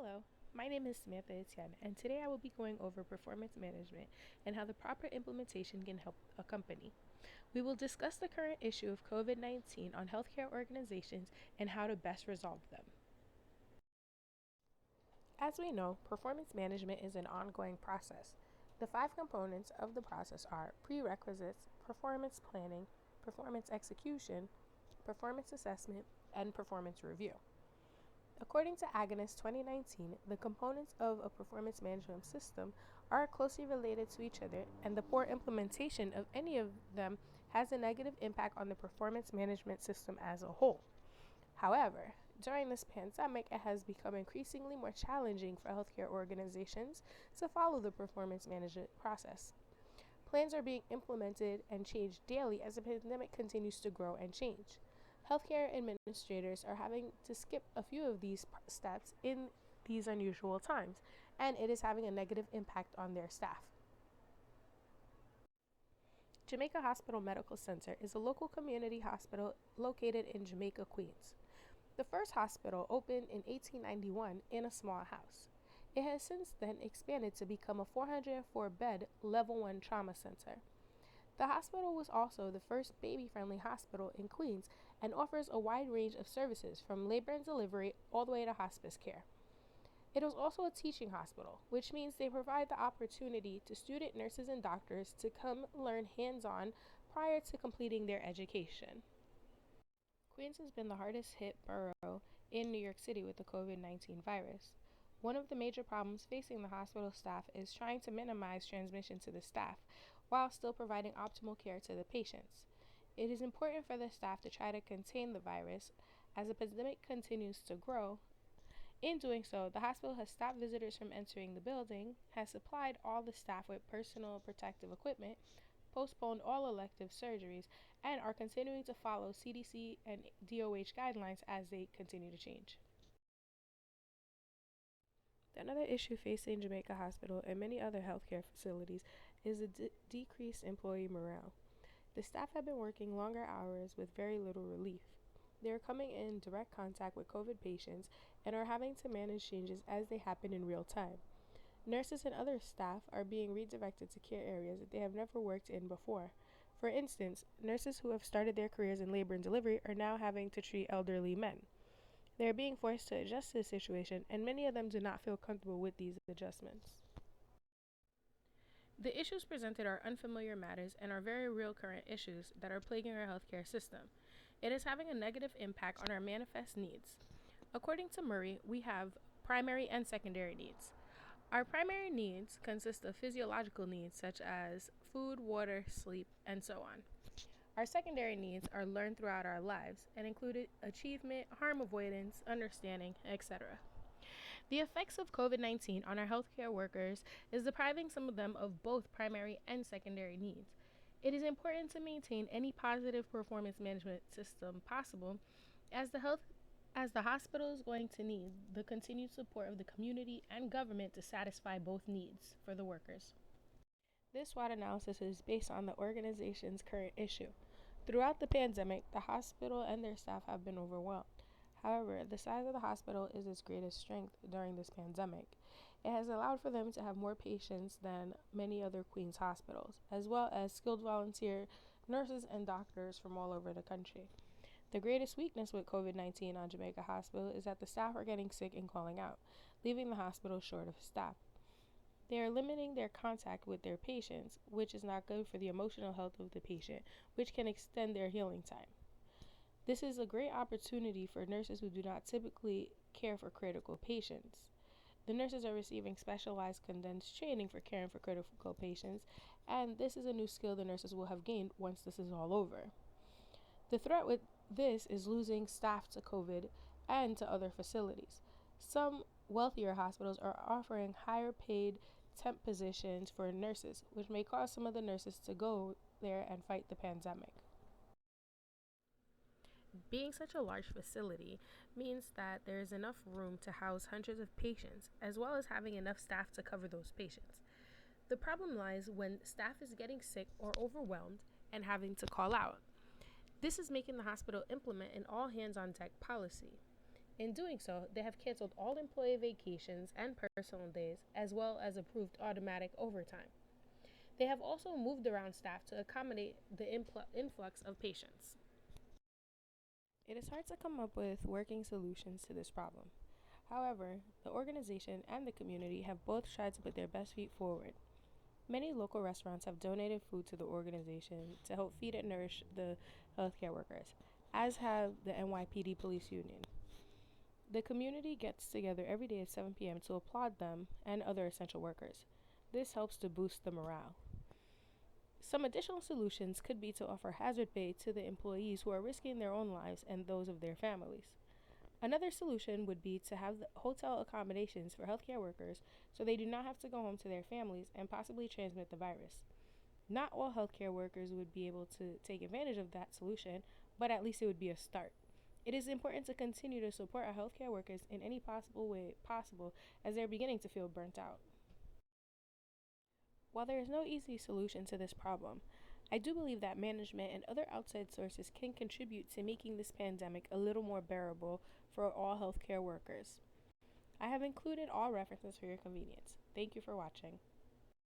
Hello, my name is Samantha Etienne, and today I will be going over performance management and how the proper implementation can help a company. We will discuss the current issue of COVID 19 on healthcare organizations and how to best resolve them. As we know, performance management is an ongoing process. The five components of the process are prerequisites, performance planning, performance execution, performance assessment, and performance review. According to Agnes 2019, the components of a performance management system are closely related to each other, and the poor implementation of any of them has a negative impact on the performance management system as a whole. However, during this pandemic, it has become increasingly more challenging for healthcare organizations to follow the performance management process. Plans are being implemented and changed daily as the pandemic continues to grow and change. Healthcare administrators are having to skip a few of these steps in these unusual times, and it is having a negative impact on their staff. Jamaica Hospital Medical Center is a local community hospital located in Jamaica, Queens. The first hospital opened in 1891 in a small house. It has since then expanded to become a 404-bed Level 1 trauma center. The hospital was also the first baby-friendly hospital in Queens and offers a wide range of services from labor and delivery all the way to hospice care. It is also a teaching hospital, which means they provide the opportunity to student nurses and doctors to come learn hands-on prior to completing their education. Queens has been the hardest hit borough in New York City with the COVID-19 virus. One of the major problems facing the hospital staff is trying to minimize transmission to the staff while still providing optimal care to the patients. It is important for the staff to try to contain the virus as the pandemic continues to grow. In doing so, the hospital has stopped visitors from entering the building, has supplied all the staff with personal protective equipment, postponed all elective surgeries, and are continuing to follow CDC and DOH guidelines as they continue to change. Another issue facing Jamaica Hospital and many other healthcare facilities is the decreased employee morale. The staff have been working longer hours with very little relief. They are coming in direct contact with COVID patients and are having to manage changes as they happen in real time. Nurses and other staff are being redirected to care areas that they have never worked in before. For instance, nurses who have started their careers in labor and delivery are now having to treat elderly men. They are being forced to adjust to the situation, and many of them do not feel comfortable with these adjustments. The issues presented are unfamiliar matters and are very real current issues that are plaguing our healthcare system. It is having a negative impact on our manifest needs. According to Murray, we have primary and secondary needs. Our primary needs consist of physiological needs such as food, water, sleep, and so on. Our secondary needs are learned throughout our lives and include achievement, harm avoidance, understanding, etc. The effects of COVID 19 on our healthcare workers is depriving some of them of both primary and secondary needs. It is important to maintain any positive performance management system possible as the hospital is going to need the continued support of the community and government to satisfy both needs for the workers. This SWOT analysis is based on the organization's current issue. Throughout the pandemic, the hospital and their staff have been overwhelmed. However, the size of the hospital is its greatest strength during this pandemic. It has allowed for them to have more patients than many other Queens hospitals, as well as skilled volunteer nurses and doctors from all over the country. The greatest weakness with COVID 19 on Jamaica Hospital is that the staff are getting sick and calling out, leaving the hospital short of staff. They are limiting their contact with their patients, which is not good for the emotional health of the patient, which can extend their healing time. This is a great opportunity for nurses who do not typically care for critical patients. The nurses are receiving specialized condensed training for caring for critical patients, and this is a new skill the nurses will have gained once this is all over. The threat with this is losing staff to COVID and to other facilities. Some wealthier hospitals are offering higher paid temp positions for nurses, which may cause some of the nurses to go there and fight the pandemic. Being such a large facility means that there is enough room to house hundreds of patients, as well as having enough staff to cover those patients. The problem lies when staff is getting sick or overwhelmed and having to call out. This is making the hospital implement an all hands on deck policy. In doing so, they have canceled all employee vacations and personal days, as well as approved automatic overtime. They have also moved around staff to accommodate the influx of patients. It is hard to come up with working solutions to this problem. However, the organization and the community have both tried to put their best feet forward. Many local restaurants have donated food to the organization to help feed and nourish the healthcare workers, as have the NYPD Police Union. The community gets together every day at 7 p.m. to applaud them and other essential workers. This helps to boost the morale. Some additional solutions could be to offer hazard pay to the employees who are risking their own lives and those of their families. Another solution would be to have the hotel accommodations for healthcare workers so they do not have to go home to their families and possibly transmit the virus. Not all healthcare workers would be able to take advantage of that solution, but at least it would be a start. It is important to continue to support our healthcare workers in any possible way possible as they're beginning to feel burnt out. While there is no easy solution to this problem, I do believe that management and other outside sources can contribute to making this pandemic a little more bearable for all healthcare workers. I have included all references for your convenience. Thank you for watching.